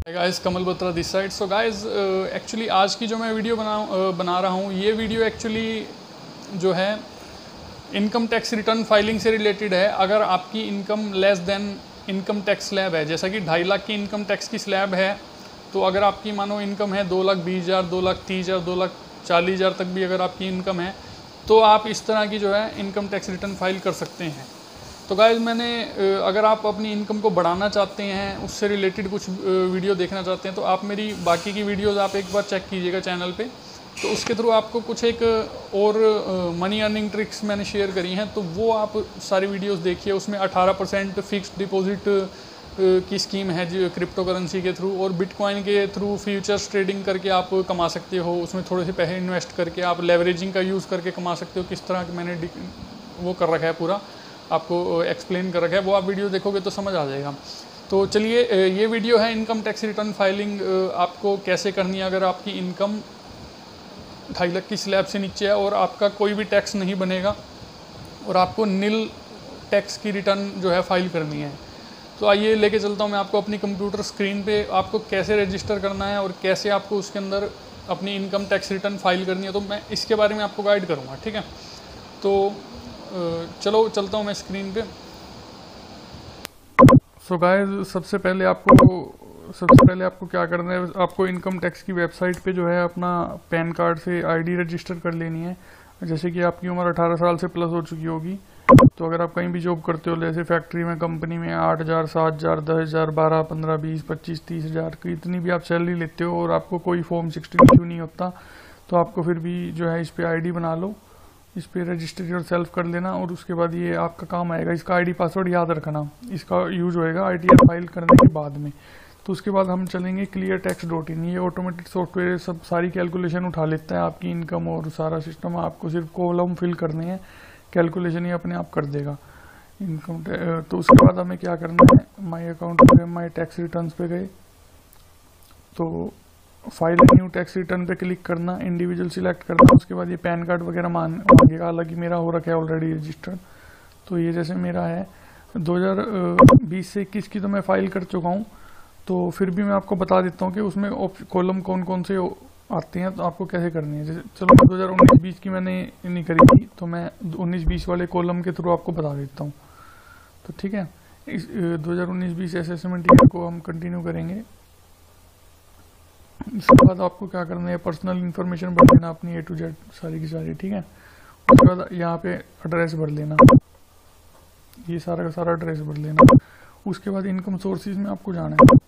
Guys, Kamal Batra this side. So guys, actually आज की जो मैं वीडियो बना रहा हूँ, ये वीडियो एक्चुअली जो है इनकम टैक्स रिटर्न फाइलिंग से रिलेटेड है। अगर आपकी income less than income tax slab है, जैसा कि 2.5 लाख की इनकम टैक्स की स्लैब है, तो अगर आपकी मानो इनकम है 2,20,000, 2,30,000, 2,40,000 तक भी अगर आपकी इनकम है, तो आप इस तरह की जो है इनकम टैक्स रिटर्न फाइल कर सकते हैं। तो गाइज मैंने अगर आप अपनी इनकम को बढ़ाना चाहते हैं, उससे रिलेटेड कुछ वीडियो देखना चाहते हैं, तो आप मेरी बाकी की वीडियोज़ आप एक बार चेक कीजिएगा चैनल पे। तो उसके थ्रू आपको कुछ एक और मनी अर्निंग ट्रिक्स मैंने शेयर करी हैं, तो वो आप सारी वीडियोस देखिए। उसमें 18% फिक्स्ड डिपॉजिट की स्कीम है जो क्रिप्टो करेंसी के थ्रू, और बिटकॉइन के थ्रू फ्यूचर्स ट्रेडिंग करके आप कमा सकते हो। उसमें थोड़े से पैसे इन्वेस्ट करके आप लेवरेजिंग का यूज़ करके कमा सकते हो। किस तरह के मैंने वो कर रखा है, पूरा आपको एक्सप्लेन कर रखा है, वो आप वीडियो देखोगे तो समझ आ जाएगा। तो चलिए, ये वीडियो है इनकम टैक्स रिटर्न फाइलिंग आपको कैसे करनी है अगर आपकी इनकम 2.5 लाख की स्लैब से नीचे है और आपका कोई भी टैक्स नहीं बनेगा और आपको नील टैक्स की रिटर्न जो है फाइल करनी है। तो आइए लेके चलता हूँ मैं आपको अपनी कंप्यूटर स्क्रीन पे, आपको कैसे रजिस्टर करना है और कैसे आपको उसके अंदर अपनी इनकम टैक्स रिटर्न फाइल करनी है। तो मैं इसके बारे में आपको गाइड करूँगा, ठीक है। तो चलो चलता हूँ मैं स्क्रीन पे। सो गाइस, सबसे पहले आपको क्या करना है, आपको इनकम टैक्स की वेबसाइट पे जो है अपना पैन कार्ड से आईडी रजिस्टर कर लेनी है। जैसे कि आपकी उम्र 18 साल से प्लस हो चुकी होगी, तो अगर आप कहीं भी जॉब करते हो, जैसे फैक्ट्री में, कंपनी में, 8,000, 7,000, 10,000, 12, 15, 20, 25, 30,000 की इतनी भी आप सैलरी लेते हो और आपको कोई फॉर्म 16 इशू नहीं होता, तो आपको फिर भी जो है इस पर आईडी बना लो, इस पर रजिस्टर योर सेल्फ कर लेना, और उसके बाद ये आपका काम आएगा। इसका आईडी पासवर्ड याद रखना, इसका यूज होएगा आईटीआर फाइल करने के बाद में। तो उसके बाद हम चलेंगे cleartax.in। ये ऑटोमेटेड सॉफ्टवेयर सब सारी कैलकुलेशन उठा लेता है, आपकी इनकम और सारा सिस्टम। आपको सिर्फ कॉलम फिल करने हैं, कैलकुलेशन ये अपने आप कर देगा इनकम। तो उसके बाद हमें क्या करना है, माई अकाउंट पे, माई टैक्स रिटर्न पे गए तो फाइल न्यू टैक्स रिटर्न पे क्लिक करना, इंडिविजुअल सिलेक्ट करना। उसके बाद ये पैन कार्ड वगैरह मांगेगा, हालांकि मेरा हो रखा है ऑलरेडी रजिस्टर्ड। तो ये जैसे मेरा है 2020 से 21 की तो मैं फाइल कर चुका हूँ, तो फिर भी मैं आपको बता देता हूँ कि उसमें कॉलम कौन कौन से आते हैं, तो आपको कैसे करनी है। जैसे चलो 2019-20 की मैंने नहीं करी थी, तो मैं 19-20 वाले कॉलम के थ्रू आपको बता देता हूँ। तो ठीक है, इस 2019-20 असेसमेंट ईयर को हम कंटिन्यू करेंगे। इसके बाद आपको क्या करना है, पर्सनल इन्फॉर्मेशन भर देना अपनी A to Z सारी की सारी, ठीक है। उसके बाद यहाँ पे एड्रेस भर लेना, ये सारा का सारा एड्रेस भर लेना। उसके बाद इनकम सोर्सेज में आपको जाना है।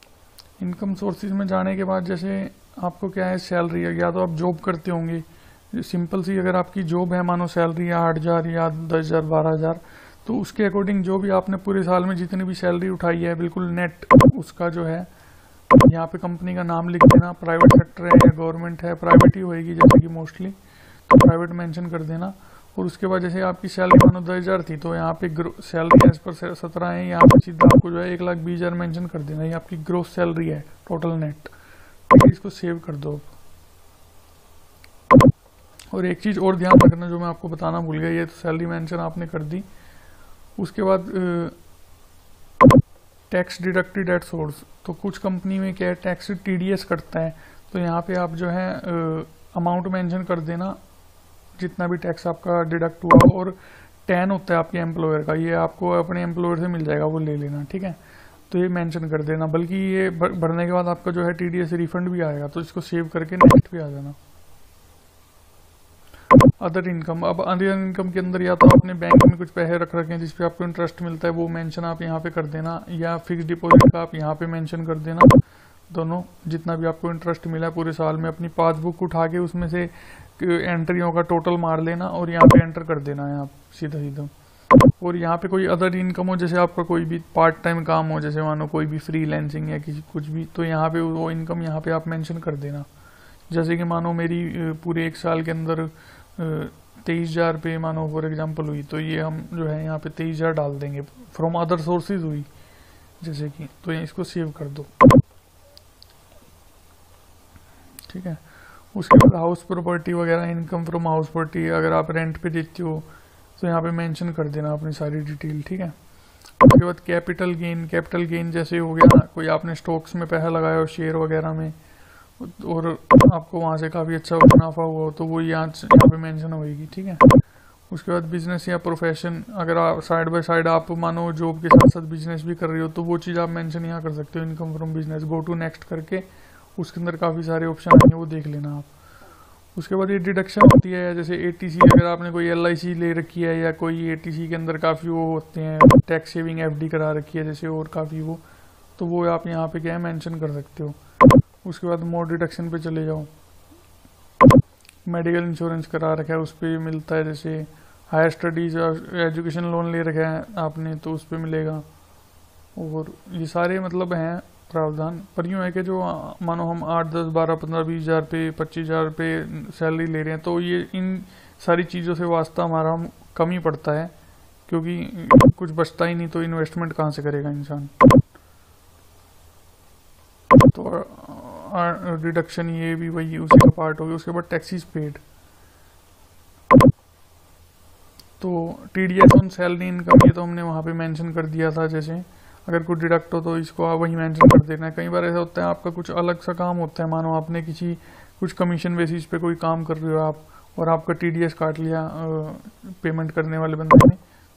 इनकम सोर्सेज में जाने के बाद जैसे आपको क्या है, सैलरी है, या तो आप जॉब करते होंगे सिंपल सी, अगर आपकी जॉब है, मानो सैलरी है 8,000 या 10,000, 12,000, तो उसके अकॉर्डिंग जो भी आपने पूरे साल में जितनी भी सैलरी उठाई है, बिल्कुल नेट उसका जो है यहाँ पे कंपनी का नाम लिख देना। प्राइवेट सेक्टर है या गवर्नमेंट है, प्राइवेट ही होएगी जैसे कि मोस्टली, तो प्राइवेट मेंशन कर देना। और उसके बाद जैसे आपकी सैलरी मानो 10,000 थी, तो यहाँ पे सैलरी एज पर 17 है, यहाँ पे सीधा आपको जो है 1,20,000 मेंशन कर देना। ये आपकी ग्रोस सैलरी है, टोटल नेट। इसको सेव कर दो। और एक चीज और ध्यान रखना जो मैं आपको बताना भूल गया, ये तो सैलरी मेंशन आपने कर दी। उसके बाद टैक्स डिडक्टेड एट सोर्स, तो कुछ कंपनी में क्या है, टैक्स TDS कटता है, तो यहाँ पे आप जो है अमाउंट मेंशन कर देना जितना भी टैक्स आपका डिडक्ट हुआ, और 10 होता है आपके एम्प्लॉयर का, ये आपको अपने एम्प्लॉयर से मिल जाएगा, वो ले लेना, ठीक है। तो ये मेंशन कर देना, बल्कि ये भरने के बाद आपका जो है TDS रिफंड भी आएगा, तो इसको सेव करके नेक्स्ट पे आ जाना। अदर इनकम, अब अदर इनकम के अंदर या तो आपने बैंक में कुछ पैसे रख रखे हैं जिसपे आपको इंटरेस्ट मिलता है, वो मेंशन आप यहाँ पे कर देना, या फिक्स डिपॉजिट का आप यहाँ पे मेंशन कर देना। दोनों जितना भी आपको इंटरेस्ट मिला है पूरे साल में, अपनी पासबुक उठा के उसमें से एंट्रियों का टोटल मार लेना और यहाँ पे एंटर कर देना है आप सीधा सीधा। और यहाँ पे कोई अदर इनकम हो, जैसे आपका कोई भी पार्ट टाइम काम हो, जैसे मानो कोई भी फ्रीलांसिंग या किसी कुछ भी, तो यहाँ पे वो इनकम यहाँ पे आप मेंशन कर देना। जैसे कि मानो मेरी पूरे एक साल के अंदर 23,000 पे मानो फॉर एग्जांपल हुई, तो ये हम जो है यहाँ पे 23,000 डाल देंगे, फ्रॉम अदर सोर्सेज हुई जैसे कि, तो इसको सेव कर दो, ठीक है। उसके बाद हाउस प्रॉपर्टी वगैरह, इनकम फ्रॉम हाउस प्रॉपर्टी, अगर आप रेंट पे देते हो तो यहाँ पे मेंशन कर देना अपनी सारी डिटेल, ठीक है। उसके बाद कैपिटल गेन जैसे हो गया, कोई आपने स्टॉक्स में पैसा लगाया हो शेयर वगैरह में और आपको वहाँ से काफ़ी अच्छा मुनाफा हुआ हो, तो वो यहाँ पे मेंशन होगी, ठीक है। उसके बाद बिजनेस या प्रोफेशन, अगर आप साइड बाय साइड आप मानो जॉब के साथ साथ बिजनेस भी कर रहे हो तो वो चीज़ आप मेंशन यहाँ कर सकते हो, income from business. Go to next करके उसके अंदर काफ़ी सारे ऑप्शन आएंगे, वो देख लेना आप। उसके बाद ये डिडक्शन होती है, जैसे एटीसी, अगर आपने कोई एलआईसी ले रखी है या कोई एटीसी के अंदर काफ़ी वो होते हैं, टैक्स सेविंग एफडी करा रखी है जैसे, और काफ़ी वो, तो वो आप यहाँ पे क्या है मेंशन कर सकते हो। उसके बाद मोर डिडक्शन पे चले जाओ, मेडिकल इंश्योरेंस करा रखा है उस पर मिलता है, जैसे हायर स्टडीज एजुकेशन लोन ले रखा है आपने तो उस पर मिलेगा। और ये सारे मतलब हैं प्रावधान। पर यूँ है कि जो मानो हम 8, 10, 12, 15, 20 हज़ार पे 25 हज़ार पे सैलरी ले रहे हैं तो ये इन सारी चीज़ों से वास्ता हमारा कम ही पड़ता है, क्योंकि कुछ बचता ही नहीं, तो इन्वेस्टमेंट कहाँ से करेगा इंसान। तो डिडक्शन ये भी वही उसी का पार्ट हो गया। उसके बाद टैक्सीज पेड, तो टीडीएस ऑन सैलरी इनकम, ये तो हमने वहाँ पे मेंशन कर दिया था, जैसे अगर कुछ डिडक्ट हो तो इसको आप वही मेंशन कर देना है। कई बार ऐसा होता है आपका कुछ अलग सा काम होता है, मानो आपने कुछ कमीशन बेसिस पे कोई काम कर रहे हो आप, और आपका टीडीएस काट लिया पेमेंट करने वाले बंदे ने,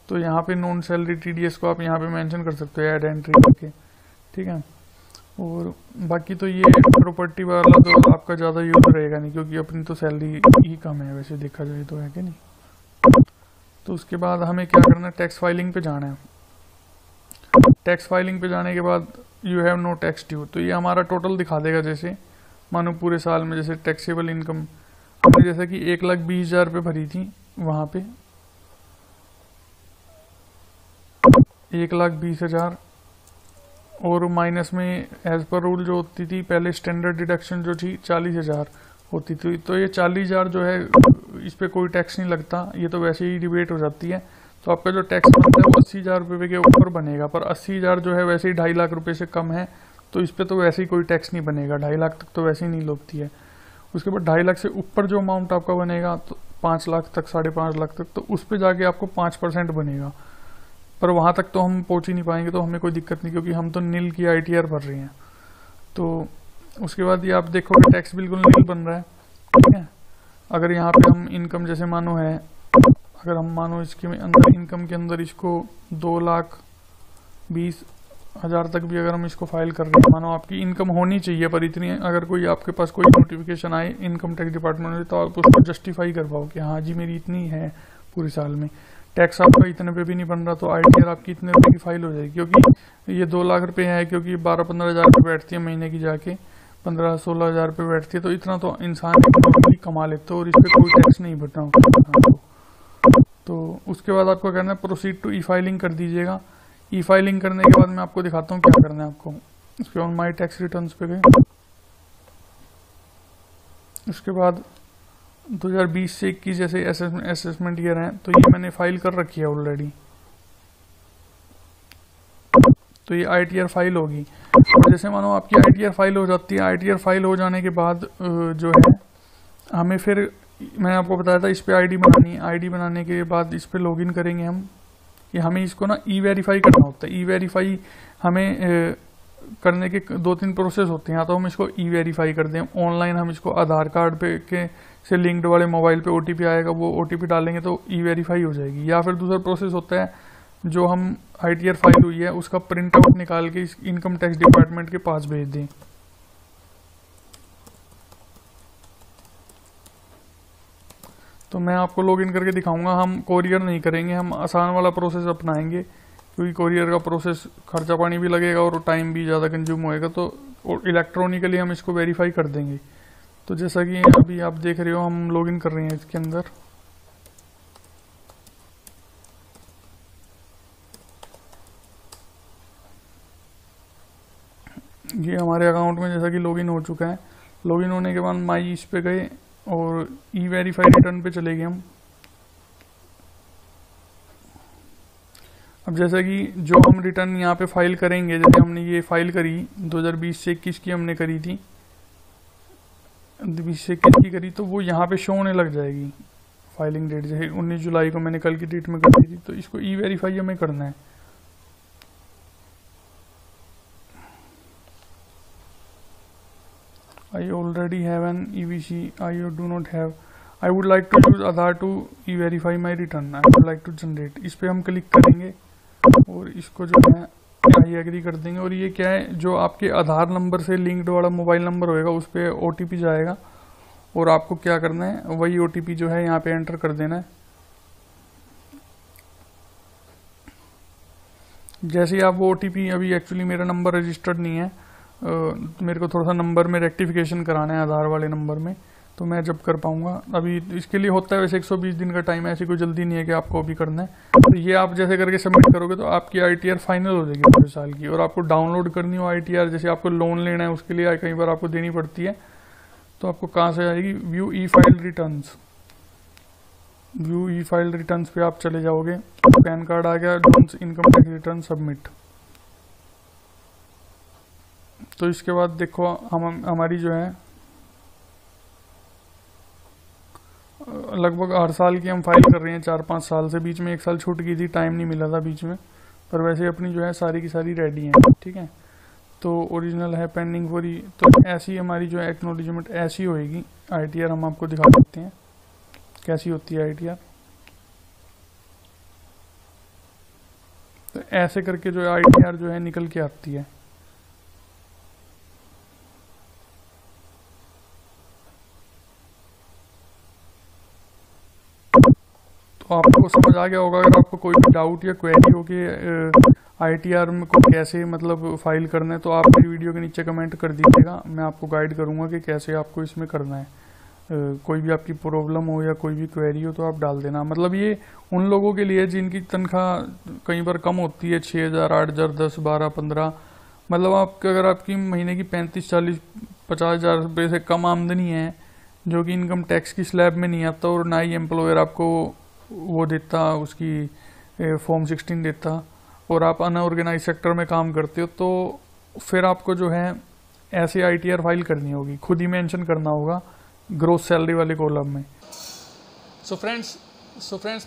तो यहाँ पे नॉन सैलरी टीडीएस को आप यहाँ पे मेंशन कर सकते हो ऐड एंट्री करके, ठीक है। और बाकी तो ये प्रॉपर्टी वाला तो आपका ज़्यादा यूज रहेगा नहीं, क्योंकि अपनी तो सैलरी ही कम है वैसे देखा जाए तो, है कि नहीं। तो उसके बाद हमें क्या करना है, टैक्स फाइलिंग पे जाना है। टैक्स फाइलिंग पे जाने के बाद you have no tax due, तो ये हमारा टोटल दिखा देगा, जैसे मानो पूरे साल में जैसे टैक्सेबल इनकम हमने जैसे कि 1,20,000 रुपये भरी थी, वहाँ पे 1,20,000, और माइनस में एज पर रूल जो होती थी पहले स्टैंडर्ड डिडक्शन जो थी 40,000 होती थी, तो ये 40,000 जो है इस पे कोई टैक्स नहीं लगता, ये तो वैसे ही डिबेट हो जाती है। तो आपका जो टैक्स बनता है वो 80,000 रुपये के ऊपर बनेगा, पर 80,000 जो है वैसे ही 2.5 लाख रुपए से कम है, तो इस पे तो वैसे ही कोई टैक्स नहीं बनेगा। 2.5 लाख तक तो वैसे ही नहीं लगती है। उसके बाद 2.5 लाख से ऊपर जो अमाउंट आपका बनेगा, तो 5 लाख तक, 5.5 लाख तक, तो उस पर जाके आपको 5% बनेगा। पर वहाँ तक तो हम पहुँच ही नहीं पाएंगे, तो हमें कोई दिक्कत नहीं, क्योंकि हम तो नील की ITR भर रहे हैं। तो उसके बाद ये आप देखोगे टैक्स बिल्कुल नील बन रहा है, ठीक है। अगर यहाँ पे हम इनकम जैसे मानो है, अगर हम मानो इसके अंदर इनकम के अंदर इसको 2,20,000 तक भी अगर हम इसको फाइल कर रहे हैं, मानो आपकी इनकम होनी चाहिए, पर इतनी अगर कोई आपके पास कोई नोटिफिकेशन आए इनकम टैक्स डिपार्टमेंट में, तो आप उसको जस्टिफाई कर पाओ कि हाँ जी मेरी इतनी है पूरे साल में, टैक्स आपका इतने पे भी नहीं बन रहा, तो ITR आपकी इतने रुपये की फाइल हो जाएगी। क्योंकि ये 2 लाख रुपये है, क्योंकि 12-15 हज़ार रुपये बैठती है महीने की, जाके 15-16 हज़ार रुपये बैठती है, तो इतना तो इंसान नॉर्मली कमा लेते हो, और इस पर कोई टैक्स नहीं भरना होता। तो उसके बाद आपको करना है प्रोसीड टू ई-फाइलिंग कर दीजिएगा। ई-फाइलिंग करने के बाद मैं आपको दिखाता हूँ क्या करना है आपको। उसके बाद माई टैक्स रिटर्न्स पे गए, उसके बाद 2020 से 21 जैसे असेसमेंट ईयर हैं, तो ये मैंने फाइल कर रखी है ऑलरेडी, तो ये ITR फाइल होगी। और जैसे मानो आपकी ITR फाइल हो जाती है, ITR फाइल हो जाने के बाद जो है हमें फिर, मैंने आपको बताया था इस पे ID बनानी है। ID बनाने के बाद इस पे लॉगिन करेंगे हम, ये हमें इसको ना ई-वेरीफाई करना होता है। ई-वेरीफाई हमें करने के 2-3 प्रोसेस होते हैं, या तो हम इसको ई-वेरीफाई कर दें ऑनलाइन, हम इसको आधार कार्ड पे के से लिंक्ड वाले मोबाइल पे OTP आएगा, वो OTP डालेंगे तो ई-वेरीफाई हो जाएगी। या फिर दूसरा प्रोसेस होता है, जो हम ITR फाइल हुई है उसका प्रिंट आउट निकाल के इनकम टैक्स डिपार्टमेंट के पास भेज दें। तो मैं आपको लॉगिन करके दिखाऊंगा, हम कोरियर नहीं करेंगे, हम आसान वाला प्रोसेस अपनाएंगे, क्योंकि कोरियर का प्रोसेस खर्चा पानी भी लगेगा और टाइम भी ज़्यादा कंज्यूम होएगा, तो इलेक्ट्रॉनिकली हम इसको वेरीफाई कर देंगे। तो जैसा कि अभी आप देख रहे हो हम लॉगिन कर रहे हैं इसके अंदर, ये हमारे अकाउंट में जैसा कि लॉगिन हो चुका है। लॉगिन होने के बाद माई इस पे गए और ई-वेरीफाई रिटर्न पे चले गए हम। अब जैसा कि जो हम रिटर्न यहाँ पे फाइल करेंगे, जैसे हमने ये फाइल करी 2020 से 21 की हमने करी थी, 20 से 21 की करी, तो वो यहाँ पे शो होने लग जाएगी फाइलिंग डेट। जैसे 19 जुलाई को मैंने कल की डेट में कर दी थी, तो इसको ई-वेरीफाई हमें करना है। I already have an EVC. I do not have. I would like to use Aadhaar to verify my return. I would like to generate. इस पे हम क्लिक करेंगे और इसको जो है आई एग्री कर देंगे। और ये क्या है, जो आपके आधार नंबर से लिंक्ड वाला मोबाइल नंबर होएगा उस पर OTP जाएगा और आपको क्या करना है, वही OTP जो है यहाँ पे एंटर कर देना है। जैसे ही आप वो OTP, अभी एक्चुअली मेरा नंबर रजिस्टर्ड नहीं है, मेरे को थोड़ा सा नंबर में रेक्टिफिकेशन कराना है आधार वाले नंबर में, तो मैं जब कर पाऊंगा। अभी इसके लिए होता है वैसे 120 दिन का टाइम है, ऐसी कोई जल्दी नहीं है कि आपको अभी करना है। तो ये आप जैसे करके सबमिट करोगे तो आपकी ITR फाइनल हो जाएगी पूरे साल की। और आपको डाउनलोड करनी हो ITR, जैसे आपको लोन लेना है उसके लिए कई बार आपको देनी पड़ती है, तो आपको कहाँ से आएगी, व्यू ई फाइल रिटर्न्स। व्यू ई फाइल रिटर्न्स पे आप चले जाओगे, पैन कार्ड आ गया, इनकम टैक्स रिटर्न सबमिट। तो इसके बाद देखो हमारी जो है लगभग हर साल की हम फाइल कर रहे हैं, 4-5 साल से। बीच में 1 साल छूट गई थी, टाइम नहीं मिला था बीच में, पर वैसे अपनी जो है सारी की सारी रेडी है। ठीक है, तो ओरिजिनल है, पेंडिंग फॉर। तो ऐसी हमारी जो है एक्नॉलेजमेंट ऐसी होएगी। ITR हम आपको दिखा सकते हैं कैसी होती है ITR। तो ऐसे करके जो है ITR जो है निकल के आती है। तो आपको समझ आ गया होगा। अगर आपको कोई भी डाउट या क्वेरी हो कि ITR में को कैसे मतलब फाइल करना है, तो आप मेरी वीडियो के नीचे कमेंट कर दीजिएगा, मैं आपको गाइड करूंगा कि कैसे आपको इसमें करना है। कोई भी आपकी प्रॉब्लम हो या कोई भी क्वेरी हो तो आप डाल देना। मतलब ये उन लोगों के लिए जिनकी तनख्वाह कई बार कम होती है, 6,000, 8,000, 10, 12, 15, मतलब आपके अगर आपकी महीने की 35, 40, 50,000 रुपये से कम आमदनी है, जो कि इनकम टैक्स की स्लैब में नहीं आता, और ना ही एम्प्लॉयर आपको वो देता, उसकी फॉर्म 16 देता, और आप अनऑर्गेनाइज सेक्टर में काम करते हो, तो फिर आपको जो है ऐसे ITR फाइल करनी होगी, खुद ही मेंशन करना होगा ग्रोस सैलरी वाले कॉलम में। So friends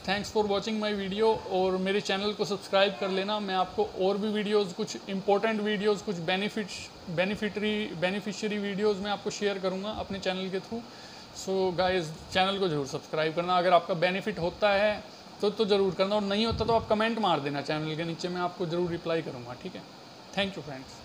thanks for watching my video, और मेरे चैनल को सब्सक्राइब कर लेना। मैं आपको और भी वीडियोस, कुछ इंपॉर्टेंट वीडियोस, कुछ बेनिफिशियरी वीडियोस मैं आपको शेयर करूंगा अपने चैनल के थ्रू। सो गाइस, चैनल को जरूर सब्सक्राइब करना। अगर आपका बेनिफिट होता है तो ज़रूर करना, और नहीं होता तो आप कमेंट मार देना चैनल के नीचे, मैं आपको ज़रूर रिप्लाई करूँगा। ठीक है, थैंक यू फ्रेंड्स।